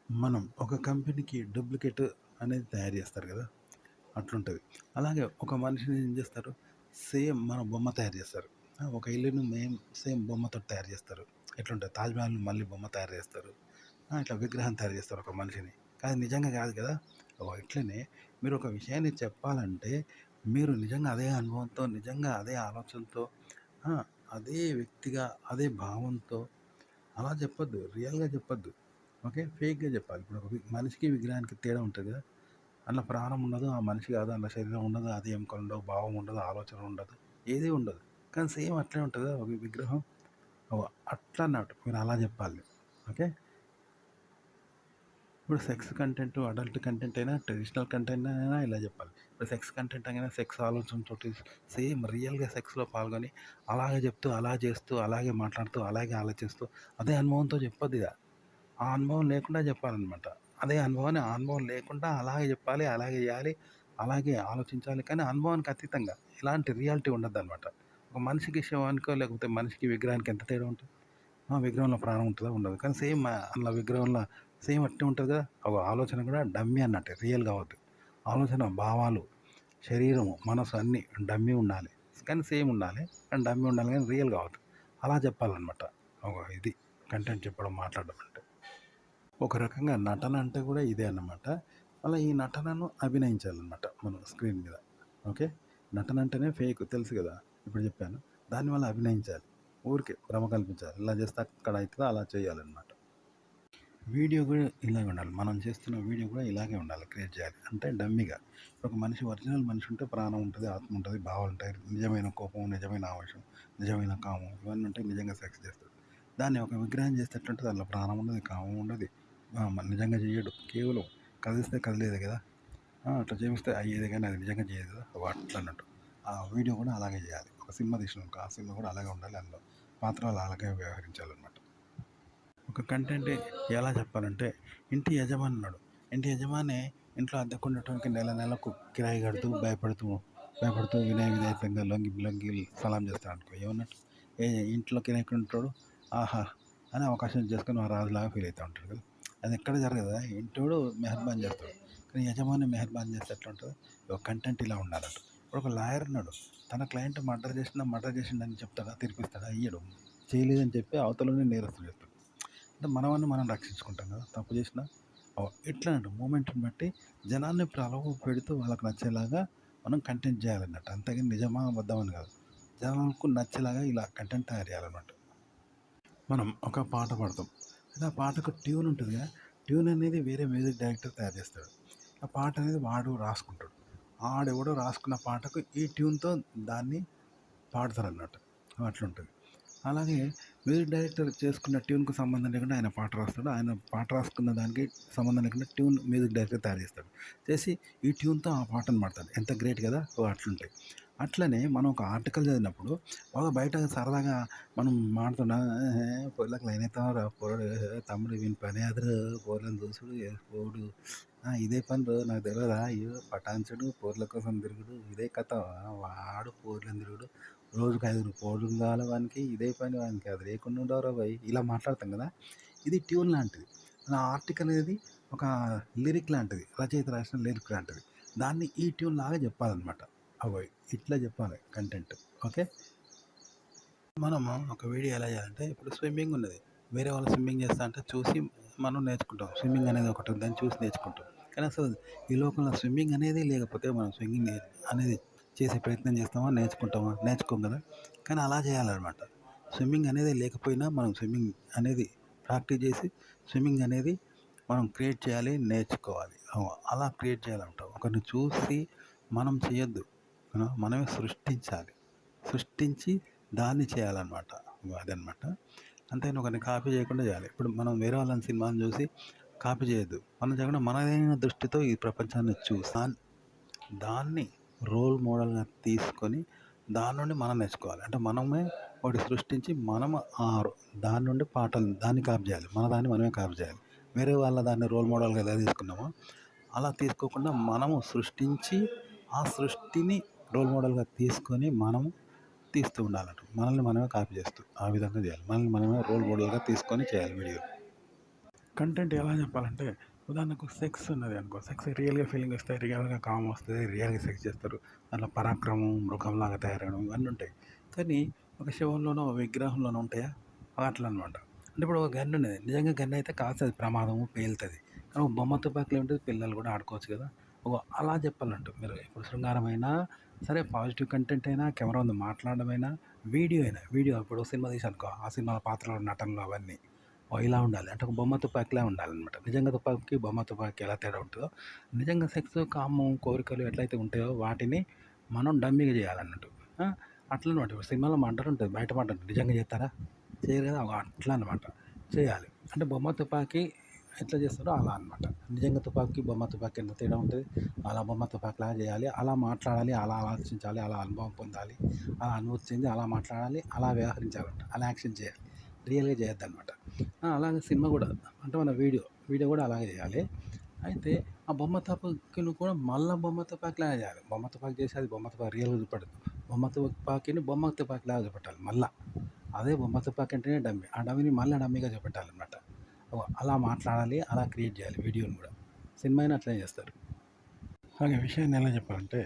మనం ఒక కంపెనీకి డూప్లికేట్ అనేది తయారు చేస్తారు కదా, అట్లుంటుంది. అలాగే ఒక మనిషిని ఏం చేస్తారు, సేమ్ మన బొమ్మ తయారు చేస్తారు. ఒక ఇల్లుని సేమ్ బొమ్మతో తయారు చేస్తారు. ఎట్లుంటుంది, తాజ్‌మహల్ మళ్ళీ బొమ్మ తయారు చేస్తారు. ఇట్లా విగ్రహం తయారు చేస్తారు ఒక మనిషిని. కానీ నిజంగా కాదు కదా. ఇట్లనే మీరు ఒక విషయాన్ని చెప్పాలంటే, మీరు నిజంగా అదే అనుభవంతో, నిజంగా అదే ఆలోచనతో, ఆ! అదే వ్యక్తిగా, అదే భావంతో అలా చెప్పొద్దు. రియల్‌గా చెప్పొద్దు. ఓకే. ఫేక్‌గా చెప్పాలి. ఇప్పుడు ఒక మనిషికి, విగ్రహానికి తేడా ఉంటది కదా. అందులో ప్రాణం ఉండదు. ఆ మనిషి కాదు. అందులో శరీరం ఉండదు. అది ఎముకలుండవు, భావం ఉండదు, ఆలోచన ఉండదు. ఏది ఉండదు. కానీ సేమ్ అట్లే ఉంటది కదా ఒక విగ్రహం. అట్లా అన్నట్టు. మీరు అలా చెప్పాలి. ఓకే. ఇప్పుడు సెక్స్ కంటెంట్, అడల్ట్ కంటెంట్ అయినా, ట్రెడిషనల్ కంటెంట్ అయినా ఇలా చెప్పాలి. ఇప్పుడు సెక్స్ కంటెంట్ అయినా సెక్స్ ఆలోచనతోటి సేమ్ రియల్‌గా సెక్స్‌లో పాల్గొని, అలాగే చెప్తూ, అలా చేస్తూ, అలాగే మాట్లాడుతూ, అలాగే ఆలోచిస్తూ, అదే అనుభవంతో చెప్పొద్దిగ. ఆ అనుభవం లేకుండా చెప్పాలనమాట. అదే అనుభవాన్ని ఆ అనుభవం లేకుండా అలాగే చెప్పాలి, అలాగే చేయాలి, అలాగే ఆలోచించాలి. కానీ అనుభవానికి అతీతంగా. ఎలాంటి రియాలిటీ ఉండద్దనమాట. ఒక మనిషికి శవానికో, లేకపోతే మనిషికి విగ్రహానికి ఎంత తేడా ఉంటది? విగ్రహంలో ప్రాణం ఉంటదా? ఉండదు. కానీ సేమ్ అందులో విగ్రహంలో సేమ్ అట్నే ఉంటది కదా! ఆలోచన కూడా డమ్మీ అన్నట్టే, రియల్ కావద్దు. ఆలోచన, భావాలు, శరీరము, మనసు అన్నీ డమ్మీ ఉండాలి. కానీ సేమ్ ఉండాలి. కానీ డమ్మీ ఉండాలి కానీ రియల్ కావద్దు. అలా చెప్పాలనమాట. ఇది కంటెంట్ చెప్పడం, మాట్లాడడం అంటే. ఒక రకంగా నటన అంటే కూడా ఇదే అన్నమాట. అలా ఈ నటనను అభినయించాలన్నమాట మనం స్క్రీన్ మీద. ఓకే. నటన అంటేనే ఫేక్ తెలుసు కదా! ఇప్పుడు చెప్పాను. దానివల్ల అభినయించాలి. ఊరికే భ్రమ కల్పించాలి. ఇలా చేస్తే అక్కడ అయితదా, అలా చేయాలన్నమాట. వీడియో కూడా ఇలాగే ఉండాలి. మనం చేస్తున్న వీడియో కూడా ఇలాగే ఉండాలి. క్రియేట్ చేయాలి. అంటే డమ్మీగా. ఒక మనిషి, ఒరిజినల్ మనిషి ఉంటే ప్రాణం ఉంటది, ఆత్మ ఉంటది, భావాలు ఉంటాయి. నిజమైన కోపం, నిజమైన ఆవేశం, నిజమైన కామం ఇవన్నీ ఉంటాయి. నిజంగా సెక్స్ చేస్తాడు. దాన్ని ఒక విగ్రహం చేస్తే ఎట్లుంటది, అందులో ప్రాణం ఉండదు, కామం ఉండదు. నిజంగా చెయ్యడు. కేవలం కదిలిస్తే కదిలేదే కదా! అట్లా చేపిస్తే అయ్యేదే కానీ అది నిజంగా చేయదు కదా! అట్లా అన్నట్టు. ఆ వీడియో కూడా అలాగే చేయాలి. ఒక సినిమా తీసినామనుకో, ఆ సినిమా కూడా అలాగే ఉండాలి. అందులో పాత్రలు అలాగే వ్యవహరించాలన్నమాట. ఒక కంటెంట్ ఎలా చెప్పాలంటే, ఇంటి యజమాని ఉన్నాడు. ఇంటి యజమాని ఇంట్లో అద్దెకుండటానికి నెల నెలకు కిరాయి కడుతూ భయపడుతూ వినయ విధేయతంగా లొంగి లొంగి సలాం చేస్తాడనుకో, ఏమన్నట్టు? ఏ ఇంట్లో కిరాయికుంటాడు, ఆహా! అని అవకాశం చేసుకొని ఆ రాజులాగా ఫీల్ అవుతా ఉంటాడు కదా! అది ఎక్కడ జరగదు కదా! ఇంటోడు మెహర్బాన్ చేస్తాడు. కానీ యజమాని మెహర్బాన్ చేస్తే ఎట్లుంటది? ఒక కంటెంట్ ఇలా ఉండాలంట. ఇప్పుడు ఒక లాయర్ ఉన్నాడు. తన క్లయింట్ మర్డర్ చేసిండని చెప్తాడా? తీర్పిస్తాడా? ఇయ్యడు. చేయలేదని చెప్పి అవతలనే నేరస్తుడు చేస్తాడు. అంటే మనవన్ని మనం రక్షించుకుంటాం కదా, తప్పు చేసినా. ఎట్లా అంటే మూమెంట్ని బట్టి జనాల్ని ప్రలోభ పెడుతూ వాళ్ళకి నచ్చేలాగా మనం కంటెంట్ చేయాలన్నట్టు. అంతేగాని నిజమా అబద్ధం అని కాదు. జనాలకు నచ్చేలాగా ఇలా కంటెంట్ తయారు చేయాలన్నమాట. మనం ఒక పాట పాడతాం. అయితే ఆ పాటకు ట్యూన్ ఉంటుంది కదా! ట్యూన్ అనేది వేరే మ్యూజిక్ డైరెక్టర్ తయారు చేస్తాడు. ఆ పాట అనేది వాడు రాసుకుంటాడు. ఆడెవడో రాసుకున్న పాటకు ఈ ట్యూన్‌తో దాన్ని పాడతారన్నట్టు. అట్లుంటది. అలాగే మ్యూజిక్ డైరెక్టర్ చేసుకున్న ట్యూన్‌కి సంబంధం లేకుండా ఆయన పాట రాస్తాడు. ఆయన పాట రాసుకున్న దానికి సంబంధం లేకుండా ట్యూన్ మ్యూజిక్ డైరెక్టర్ తయారు చేస్తాడు. చేసి ఈ ట్యూన్‌తో ఆ పాటను పాడతాడు. ఎంత గ్రేట్ కదా! అట్లుంటాయి. అట్లనే మనం ఒక ఆర్టికల్ చదివినప్పుడు బయట సరదాగా మనం మాడుతున్నా పోర్లకు లైన్ ఎత్తాంరా పోరడు, తమ్ముడు వీని పనే అదిరా, పోర్లను చూసుడు చేసుకోవుడు, ఇదే పనిరో నాకు తెలవదా, అయ్యో పటాన్చుడు, పోర్ల కోసం తిరుగుడు, ఇదే కథ, వాడు పోర్లను తిరుగుడు, రోజుకి 5 పోర్లు కావాలి వానికి, ఇదే పని వానికి, అది లేకుండా ఉండవురా భయ్. ఇలా మాట్లాడతాం కదా! ఇది ట్యూన్ లాంటిది. ఆ ఆర్టికల్ అనేది ఒక లిరిక్ లాంటిది. రచయిత రాసిన లిరిక్ లాంటిది. దాన్ని ఈ ట్యూన్ లాగా చెప్పాలన్నమాట. అగో ఇట్లా చెప్పాలి కంటెంట్. ఓకే. మనము ఒక వీడియో ఎలా చేయాలంటే, ఇప్పుడు స్విమ్మింగ్ ఉన్నది. వేరే వాళ్ళు స్విమ్మింగ్ చేస్తా అంటే చూసి మనం నేర్చుకుంటాం. స్విమ్మింగ్ అనేది ఒకటి ఉంది. దాన్ని చూసి నేర్చుకుంటాం. కానీ అసలు ఈ లోకంలో స్విమ్మింగ్ అనేది లేకపోతే మనం స్విమ్మింగ్ అనేది చేసే ప్రయత్నం చేస్తామా? నేర్చుకుంటామా? నేర్చుకోం కదా! కానీ అలా చేయాలన్నమాట. స్విమ్మింగ్ అనేది లేకపోయినా మనం స్విమ్మింగ్ అనేది ప్రాక్టీస్ చేసి, స్విమ్మింగ్ అనేది మనం క్రియేట్ చేయాలి, నేర్చుకోవాలి. అలా క్రియేట్ చేయాలంట. ఒకరిని చూసి మనం చేయొద్దు. మనమే సృష్టించాలి. సృష్టించి దాన్ని చేయాలన్నమాట. అదనమాట. అంతేగాని ఒకరిని కాపీ చేయకుండా చేయాలి. ఇప్పుడు మనం వేరే వాళ్ళని సినిమాని చూసి కాపీ చేయొద్దు. మనం చేయకుండా మనదైన దృష్టితో ఈ ప్రపంచాన్ని చూసి దాన్ని రోల్ మోడల్‌గా తీసుకొని దాని నుండి మనం నేర్చుకోవాలి. అంటే మనమే ఒకటి సృష్టించి మనం దాని నుండి పాఠాలు దాన్ని కాపీ చేయాలి. మన దాన్ని మనమే కాపీ చేయాలి. వేరే వాళ్ళ దాన్ని రోల్ మోడల్‌గా ఎలా తీసుకున్నామో అలా తీసుకోకుండా మనము సృష్టించి ఆ సృష్టిని రోల్ మోడల్‌గా తీసుకొని మనము తీస్తూ ఉండాలంట. మనల్ని మనమే కాపీ చేస్తూ. ఆ విధంగా చేయాలి. మనల్ని మనమే రోల్ మోడల్‌గా తీసుకొని చేయాలి వీడియో. కంటెంట్ ఎలా చెప్పాలంటే, ఉదాహరణకు సెక్స్ ఉన్నది అనుకో, సెక్స్ రియల్‌గా ఫీలింగ్ వస్తాయి, రియల్‌గా కామ్ వస్తది, రియల్‌గా సెక్స్ చేస్తారు. దాంట్లో పరాక్రమం, మృగంలాగా తయారవ్వడం ఇవన్నీ ఉంటాయి. కానీ ఒక శవంలోనో, విగ్రహంలోనో ఉంటాయా? అట్లా అనమాట. అంటే ఇప్పుడు ఒక గన్ ఉన్నది. నిజంగా గన్ అయితే కాల్స్తది, ప్రమాదము, పేలుతది. కానీ ఒక బొమ్మ తుపాకులో ఏంటిది, పిల్లలు కూడా ఆడుకోవచ్చు కదా! అలా చెప్పాలంట మీరు. ఇప్పుడు శృంగారమైనా సరే, పాజిటివ్ కంటెంట్ అయినా, కెమెరా ముందు మాట్లాడడమైనా, వీడియో అయినా, వీడియో ఇప్పుడు సినిమా తీశానుకో, ఆ సినిమాలో పాత్రలు, నటనలు అవన్నీ ఇలా ఉండాలి. అంటే ఒక బొమ్మ తుపాకిలా ఉండాలనమాట. నిజంగా తుపాకీకి, బొమ్మ తుపాకీకి ఎలా తేడా ఉంటదో, నిజంగా సెక్స్, కామం, కోరికలు ఎట్లయితే ఉంటాయో వాటిని మనం డమ్మీగా చేయాలన్నట్టు. ఆ! అట్లనమాట. ఇప్పుడు సినిమాలో మర్డర్ ఉంటది. బయట మర్డర్ నిజంగా చేత్తారా? చేయరు కదా! అట్లా అనమాట. చేయాలి. అంటే బొమ్మ తుపాకీ ఎట్లా చేస్తారో అలా అనమాట. నిజంగా తుపాకీ, బొమ్మ తుపాకీ ఎంత తేడా ఉంటది. అలా బొమ్మ తుపాకీలాగా చేయాలి. అలా మాట్లాడాలి, అలా ఆలోచించాలి, అలా అనుభవం పొందాలి, అలా అనుభూతి చెంది అలా మాట్లాడాలి, అలా వ్యవహరించాలంట. అలా యాక్షన్ చేయాలి. రియల్‌గా చేయొద్దనమాట. అలాగే సినిమా కూడా, అంటే మన వీడియో కూడా అలాగే చేయాలి. అయితే ఆ బొమ్మ తుపాకీని కూడా మళ్ళా బొమ్మ తుపాకీలాగా చేయాలి. బొమ్మ తుపాకీ చేసి అది బొమ్మ తుపాకీ రియల్‌గా చూపెట్టద్దు. బొమ్మ తుపాకీని బొమ్మ తుపాకీలాగా చూపెట్టాలి మళ్ళా. అదే బొమ్మ తుపాకీ అంటేనే డమ్మీ. ఆ డమ్మీని మళ్ళా డమ్మీగా చూపెట్టాలనమాట. అలా మాట్లాడాలి, అలా క్రియేట్ చేయాలి వీడియోని కూడా. సినిమా అయినా అట్లనే చేస్తారు. అలాగే విషయాన్ని ఎలా చెప్పాలంటే,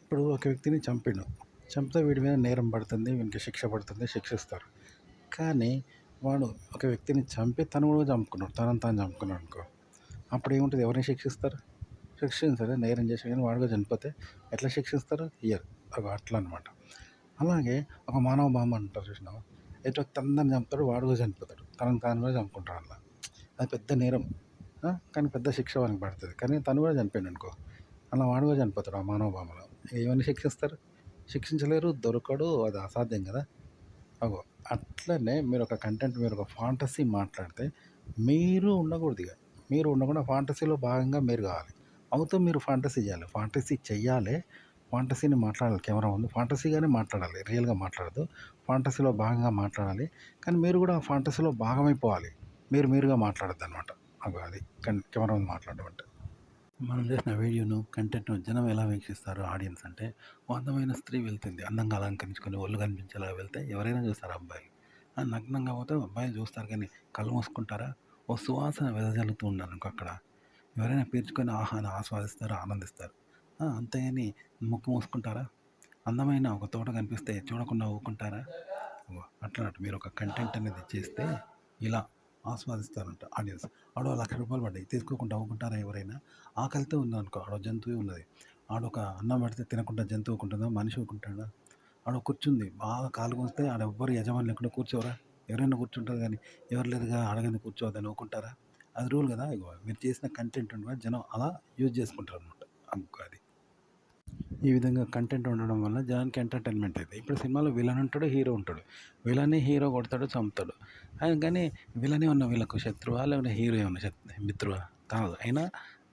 ఇప్పుడు ఒక వ్యక్తిని చంపిండు. చంపితే వీడి మీద నేరం పడుతుంది, వీనికి శిక్ష పడుతుంది, శిక్షిస్తారు. కానీ వాడు ఒక వ్యక్తిని చంపి తను కూడా చంపుకున్నాడు. తనని తాను చంపుకున్నాడు అనుకో. అప్పుడు ఏముంటది? ఎవరిని శిక్షిస్తారు? శిక్షించరు. నేరం చేసి కానీ వాడు కూడా చనిపోతే ఎట్లా శిక్షిస్తారు? ఇయ్యరు. అట్లా అనమాట. అలాగే ఒక మానవ బాంబు అంటారు చూసినావా? ఎటు వ్యక్తి అందరిని చంపుతాడు, వాడు కూడా చనిపోతాడు. తనని తాను కూడా చంపుకుంటాడు అలా. అది పెద్ద నేరం. కానీ పెద్ద శిక్ష వానికి పడుతుంది. కానీ తను కూడా చనిపోయాడు అనుకో. అలా వాడు కూడా చనిపోతాడు ఆ మానవ బాంబులో. ఎవరిని శిక్షిస్తారు? శిక్షించలేరు, దొరకడు, అది అసాధ్యం కదా! అగో అట్లనే మీరొక కంటెంట్, మీరొక ఫాంటసీ మాట్లాడితే మీరు ఉండకూడదిగ. మీరు ఉండకుండా ఫాంటసీలో భాగంగా మీరు కావాలి. అవుతే మీరు ఫాంటసీ చేయాలి. ఫాంటసీ చెయ్యాలే. ఫాంటసీని మాట్లాడాలి కెమెరా ముందు. ఫాంటసీగానే మాట్లాడాలి. రియల్‌గా మాట్లాడొద్దు. ఫాంటసీలో భాగంగా మాట్లాడాలి. కానీ మీరు కూడా ఆ ఫాంటసీలో భాగమైపోవాలి. మీరుగా మాట్లాడొద్దనమాట. అది కెమెరా ముందు మాట్లాడడం అంటే. మనం చేసిన వీడియోను, కంటెంట్‌ను జనం ఎలా వీక్షిస్తారు ఆడియన్స్ అంటే, ఓ అందమైన స్త్రీ వెళ్తుంది. అందంగా అలంకరించుకొని ఒళ్ళు కనిపించేలాగా వెళ్తే ఎవరైనా చూస్తారు అబ్బాయిలు. నగ్నంగా పోతే అబ్బాయిలు చూస్తారు కానీ కళ్ళు మూసుకుంటారా? ఓ సువాసన వెదజల్లుతూ ఉండాలనుకో అక్కడ. ఎవరైనా పీల్చుకొని ఆహా! అని ఆస్వాదిస్తారు, ఆనందిస్తారు. అంతేగాని ముక్కు మూసుకుంటారా? అందమైన ఒక తోట కనిపిస్తే చూడకుండా ఊకుంటారా? అట్లనట్టు మీరొక కంటెంట్ అనేది చేస్తే ఇలా ఆస్వాదిస్తారంట ఆడియన్స్. ఆడో రూ. 1,00,000 పడ్డాయి. తీసుకోకుండా ఊకుంటారా ఎవరైనా? ఆకలితో ఉందనుకో, ఆడో జంతువే ఉన్నది. ఆడొక అన్నం పెడితే తినకుండా జంతువు ఊకుంటుందా? మనిషి ఊకుంటాడా? ఆడ కూర్చుంది. బాగా కాలు గుంజితే ఆడ ఎవ్వరు యజమాని లేకుండా కూర్చోరా? ఎవరైనా కూర్చుంటారు గానీ, ఎవరు లేరుగా అడగంది కూర్చోవద్దని ఊకుంటారా? అది రూల్ గదా! మీరు చేసిన కంటెంట్‌ని కూడా జనం అలా యూజ్ చేసుకుంటారనమాట. అది. ఈ విధంగా కంటెంట్ ఉండడం వల్ల జనానికి ఎంటర్‌టైన్‌మెంట్ అయిద్ది. ఇప్పుడు సినిమాలో విలన్ ఉంటాడు, హీరో ఉంటాడు. విలన్ని హీరో కొడతాడు, చంపుతాడు. కానీ విలన్ ఏమన్నా వీళ్ళకు శత్రువా? లేకపోతే హీరో ఏమన్నా మిత్రువా? కాదు. అయినా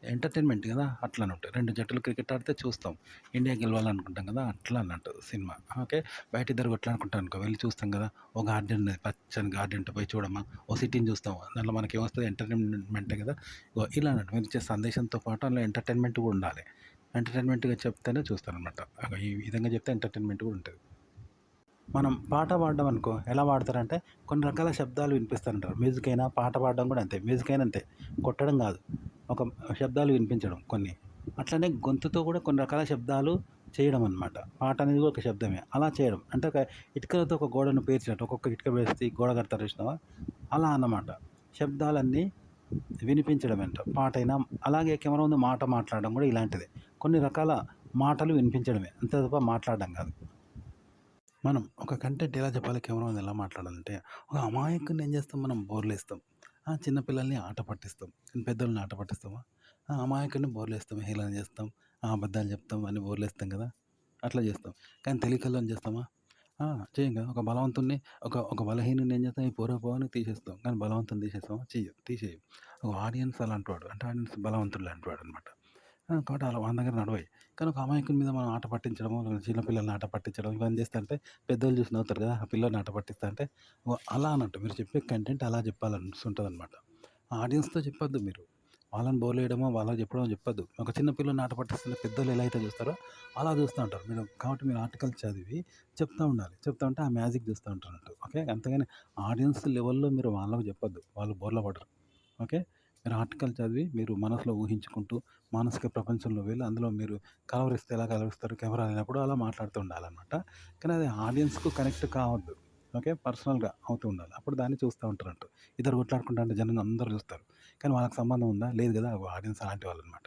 ఎంటర్‌టైన్‌మెంట్ గదా! అట్లనట్టు. 2 జట్టులు క్రికెట్ ఆడితే చూస్తాం. ఇండియా గెలవాలనుకుంటాం గదా! అట్లా అన్నట్టు సినిమా. ఓకే. బయట ఇద్దరు కొట్లాడుకుంటారనుకో, వెళ్లి చూస్తాం గదా! ఓ గార్డెన్ ఉన్నది. పచ్చని గార్డెన్ ఉంటే పోయి చూడమా, ఓ సిటీని చూస్తాం. దాంట్లో మనకేమొస్తది? ఎంటర్‌టైన్‌మెంటే గదా! ఇలా అన్నట్టు. మీరిచ్చే సందేశంతో పాటు అందులో ఎంటర్‌టైన్‌మెంట్ కూడా ఉండాలి. ఎంటర్‌టైన్‌మెంట్‌గా చెప్తేనే చూస్తారనమాట. ఈ విధంగా చెప్తే ఎంటర్‌టైన్‌మెంట్ కూడా ఉంటది. మనం పాట పాడడం అనుకో, ఎలా పాడతారంటే కొన్ని రకాల శబ్దాలు వినిపిస్తారంటారు. మ్యూజిక్ అయినా, పాట పాడడం కూడా అంతే. మ్యూజిక్ అయినా అంతే. కొట్టడం కాదు. ఒక శబ్దాలు వినిపించడం కొన్ని. అట్లనే గొంతుతో కూడా కొన్ని రకాల శబ్దాలు చేయడం అనమాట. పాట అనేది కూడా ఒక శబ్దమే. అలా చేయడం. అంటే ఒక ఇటుకలతో ఒక గోడను పేర్చినట్టు. ఒక్కొక్క ఇటుక వేసి గోడ కడతారు చూసినావా? అలా అన్నమాట. శబ్దాలన్నీ వినిపించడమంట పాటైనా. అలాగే కెమెరా ముందు మాట మాట్లాడడం కూడా ఇలాంటిదే. కొన్ని రకాల మాటలు వినిపించడమే. అంతే తప్ప మాట్లాడడం కాదు. మనం ఒక కంటెంట్ ఎలా చెప్పాలి, కెమెరా ముందు ఎలా మాట్లాడాలంటే, ఒక అమాయకుడిని ఏం చేస్తాం మనం? బోర్లేస్తాం. చిన్న పిల్లల్ని ఆట పట్టిస్తాం. కానీ పెద్దోళ్ళని ఆట పట్టిస్తామా? అమాయకుడిని బోర్లేస్తాం, హేళన చేస్తాం, అబద్ధాలు చెప్తాం, అన్ని బోర్లేస్తాం కదా! అట్లా చేస్తాం. కానీ తెలివికల్లోని చేస్తామా? ఆ! చెయ్యం కదా! ఒక బలవంతుడిని, ఒక బలహీనుడిని ఏం చేస్తాం? ఈ పోరా పో అని తీసేస్తాం. కానీ బలవంతుడిని తీసేస్తామా? తీసేయం. ఆడియన్స్ అలాంటి వాడు. అంటే ఆడియన్స్ బలవంతుడు లాంటి వాడనమాట. కాబట్టి అలా వాని దగ్గర నడవయి. కానీ ఒక అమాయకుని మీద మనం ఆట పట్టించడము, చిన్న పిల్లల్ని ఆట పట్టించడం ఇవన్నీ చేస్తంటే పెద్దోళ్ళు చూసి నవ్వుతారు కదా! ఆ పిల్లోడిని ఆట పట్టిస్తా అంటే అలా అన్నట్టు. మీరు చెప్పే కంటెంట్ అలా చెప్పాలనిపిస్తుంటదనమాట. ఆడియన్స్‌తో చెప్పొద్దు మీరు. వాళ్ళని బోర్లేయడమో, వాళ్ళకి చెప్పడమో చెప్పొద్దు. ఒక చిన్న పిల్లోడిని ఆట పట్టిస్తుంటే పెద్దోళ్ళు ఎలా అయితే చూస్తారో అలా చూస్తా ఉంటారు. కాబట్టి మీరు ఆర్టికల్ చదివి చెప్తా ఉండాలి. చెప్తా ఉంటే ఆ మ్యాజిక్ చూస్తా ఉంటారన్నట్టు. ఓకే. అంతేగాని ఆడియన్స్ లెవెల్‌లో మీరు వాళ్ళకి చెప్పొద్దు. వాళ్ళు బోర్ల పడరు. ఓకే. మీరు ఆర్టికల్ చదివి మీరు మనసులో ఊహించుకుంటూ, మానసిక ప్రపంచంలో వెళ్ళి అందులో మీరు కలవరిస్తే ఎలా కలవరిస్తారు కెమెరా లేనప్పుడు అలా మాట్లాడుతూ ఉండాలనమాట. కానీ అది ఆడియన్స్‌కు కనెక్ట్ కావద్దు. ఓకే. పర్సనల్‌గా అవుతూ ఉండాలి. అప్పుడు దాన్ని చూస్తా ఉంటారంట. ఇద్దరు కొట్లాడుకుంటా ఉంటే జనం అందరూ చూస్తారు. కానీ వాళ్ళకి సంబంధం ఉందా? లేదు గదా! ఆడియన్స్ అలాంటి వాళ్ళనమాట.